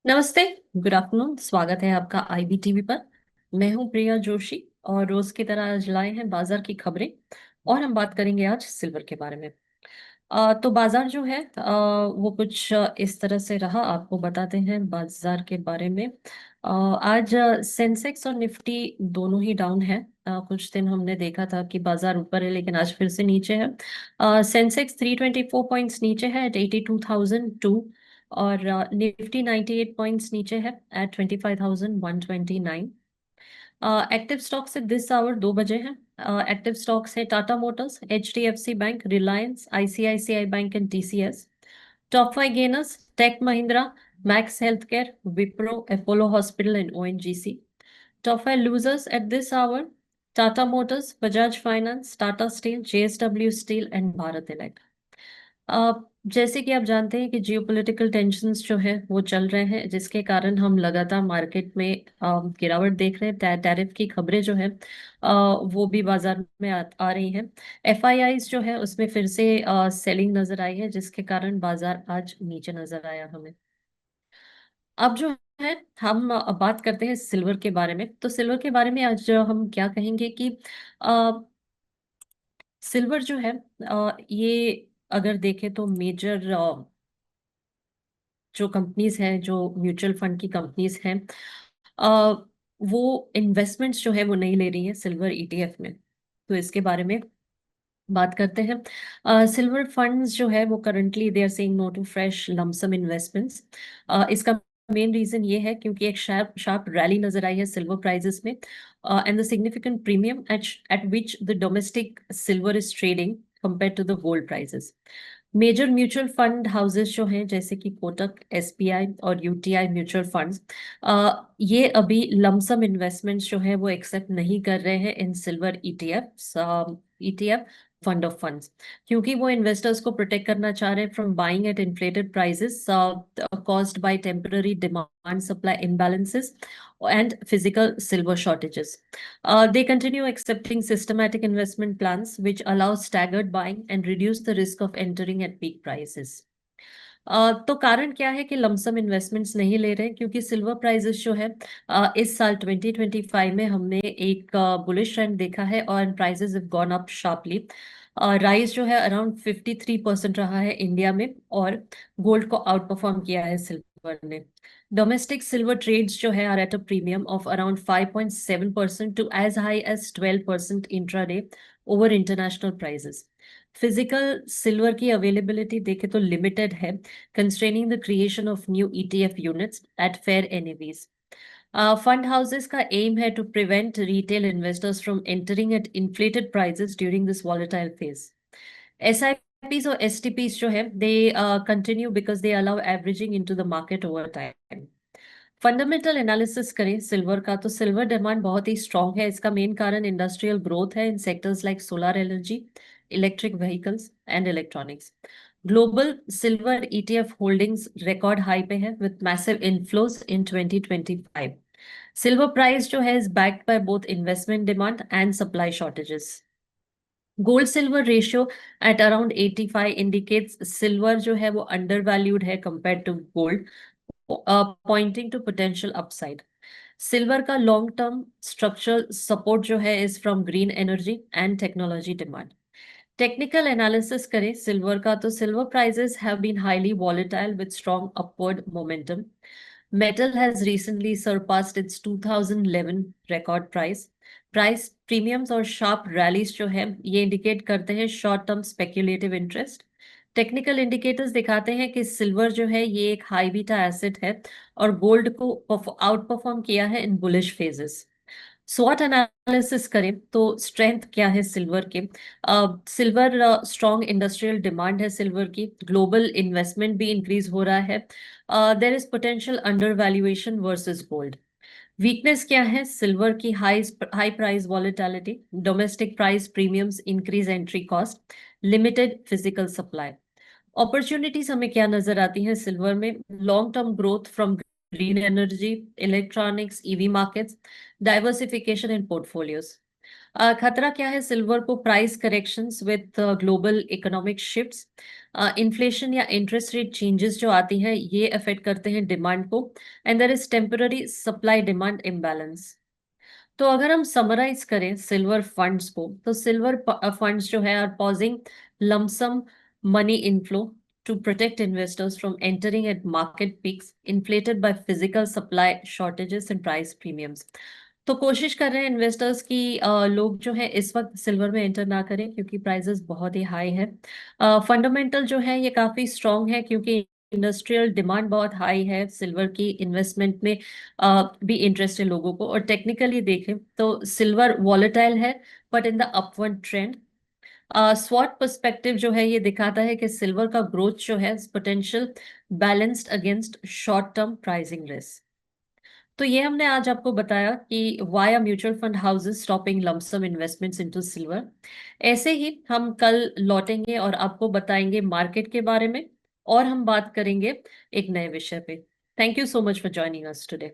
नमस्ते। Good afternoon. स्वागत है आपका आईबीटीवी पर। मैं हूं प्रिया जोशी और रोज की तरह आज लाए हैं बाजार की खबरें। और हम बात करेंगे आज सिल्वर के बारे में। तो बाजार जो है वो कुछ इस तरह से रहा। आपको बताते हैं बाजार के बारे में। आज सेंसेक्स और निफ्टी दोनों ही डाउन है। कुछ दिन हमने देखा था कि बाजार ऊपर है लेकिन आज फिर से नीचे है। सेंसेक्स 324 पॉइंट्स नीचे है एट 82,002। और निफ्टी 98 पॉइंट्स नीचे है एट 25,129। एक्टिव स्टॉक से दिस आवर 2 बजे हैं। एक्टिव स्टॉक्स है Tata Motors, HDFC bank, Reliance, ICICI bank and TCS. Top 5 gainers Tech Mahindra, Max Healthcare, Wipro, Apollo hospital and ONGC. Top 5 losers at this hour Tata Motors, Bajaj finance, Tata steel, JSW steel and Bharat electric. Uh, जैसे कि आप जानते हैं कि geopolitical tensions जो है वो चल रहे हैं, जिसके कारण हम लगातार मार्केट में गिरावट देख रहे हैं। टैरिफ की खबरें जो है वो भी बाजार में आ रही हैं। एफआईआईज जो है उसमें फिर से सेलिंग नजर आई है, जिसके कारण बाजार आज नीचे नजर आया हमें। अब जो है हम बात करते हैं सिल्वर के बारे में। तो सिल्वर के बारे में आज हम क्या कहेंगे कि सिल्वर जो है ये अगर देखें तो मेजर जो कंपनीज हैं, जो म्यूचुअल फंड की कंपनीज हैं, अ, वो इन्वेस्टमेंट्स जो है वो नहीं ले रही है सिल्वर ईटीएफ में। तो इसके बारे में बात करते हैं। सिल्वर फंड्स जो है वो currently they are saying no to fresh lump sum investments. इसका मेन रीजन ये है क्योंकि एक शार्प शार्प रैली नजर आई है सिल्वर प्राइसेस में, and the significant premium at which the domestic silver is trading compare to the gold prices. Major mutual fund houses जो हैं जैसे कि कोटक, एसबीआई और यूटीआई म्यूचुअल फंड्स, ये अभी लमसम इन्वेस्टमेंट्स जो है वो एक्सेप्ट नहीं कर रहे हैं in silver ETF fund of funds, क्योंकि वो इन्वेस्टर्स को प्रोटेक्ट करना चाह रहे हैं from buying at inflated prices caused by temporary demand supply imbalances and physical silver shortages. They continue accepting systematic investment plans which allow staggered buying and reduce the risk of entering at peak prices. तो कारण क्या है कि lump sum investments नहीं ले रहे हैं? क्योंकि सिल्वर प्राइसेस जो है इस साल 2025 में हमने एक बुलिश ट्रेंड देखा है और prices have gone up sharply. Rise जो है अराउंड 53% रहा है इंडिया में, और गोल्ड को आउट परफॉर्म किया है सिल्वर ने। डोमेस्टिक सिल्वर ट्रेड्स जो है are at a premium of around 5.7% to as high as 12% intraday over international prices. Physical silver की अवेलेबिलिटी देखे तो लिमिटेड है, constraining the creation of new ETF units at fair NAVs. Fund houses का aim है to prevent retail investors from entering at inflated prices during this volatile phase. SIPs और STPs जो है they continue because they allow averaging into the market over time. Fundamental analysis करें silver का तो silver demand बहुत ही strong है। इसका main कारण इंडस्ट्रियल ग्रोथ है in sectors like solar energy, electric vehicles and electronics. Global silver ETF holdings record high पे है with massive inflows in 2025। Silver price जो है is backed by both investment demand and supply shortages. Gold silver ratio at around 85 indicates silver जो है वो under valued है compare to gold, pointing to potential upside. Silver का long term structural support जो है is from green energy and technology demand. Technical analysis करें silver का तो silver prices have been highly volatile with strong upward momentum. Metal has recently surpassed its 2011 record price. Price premiums और sharp rallies जो है ये indicate करते हैं short term speculative interest. Technical indicators दिखाते हैं कि सिल्वर जो है ये एक हाई बीटा एसेट है और गोल्ड को आउट परफॉर्म किया है इन बुलिश फेजेस। स्वॉट एनालिसिस करें तो स्ट्रेंथ क्या है सिल्वर के? सिल्वर स्ट्रॉन्ग इंडस्ट्रियल डिमांड है सिल्वर की, ग्लोबल इन्वेस्टमेंट भी इंक्रीज हो रहा है, there is potential under valuation versus gold. Weakness क्या है सिल्वर की? High price volatility, domestic price premiums, increase entry cost, limited physical supply. Opportunities हमें क्या नजर आती हैं सिल्वर में? Long term growth from green energy, electronics, EV markets, diversification in portfolios. खतरा क्या है सिल्वर को? Price corrections with global economic shifts, inflation या इंटरेस्ट रेट चेंजेस जो आती है ये अफेक्ट करते हैं डिमांड को, and there is temporary supply demand imbalance. तो अगर हम समराइज करें सिल्वर फंड्स को, तो सिल्वर फंड्स जो है are pausing lump sum money inflow to protect investors from entering at market peaks inflated by physical supply shortages and price premiums. तो कोशिश कर रहे हैं इन्वेस्टर्स की लोग जो है इस वक्त सिल्वर में एंटर ना करें क्योंकि प्राइसेस बहुत ही हाई है। फंडामेंटल जो है ये काफी स्ट्रांग है क्योंकि इंडस्ट्रियल डिमांड बहुत हाई है सिल्वर की, इन्वेस्टमेंट में भी इंटरेस्ट है लोगों को। और टेक्निकली देखें तो सिल्वर वॉलेटाइल है but in the upward trend. स्वॉट पर्सपेक्टिव जो है ये दिखाता है कि सिल्वर का ग्रोथ जो है potential balanced against short term pricing risk. तो ये हमने आज आपको बताया कि why are mutual fund houses stopping lump sum investments into silver. ऐसे ही हम कल लौटेंगे और आपको बताएंगे मार्केट के बारे में, और हम बात करेंगे एक नए विषय पे। Thank you so much for joining us today.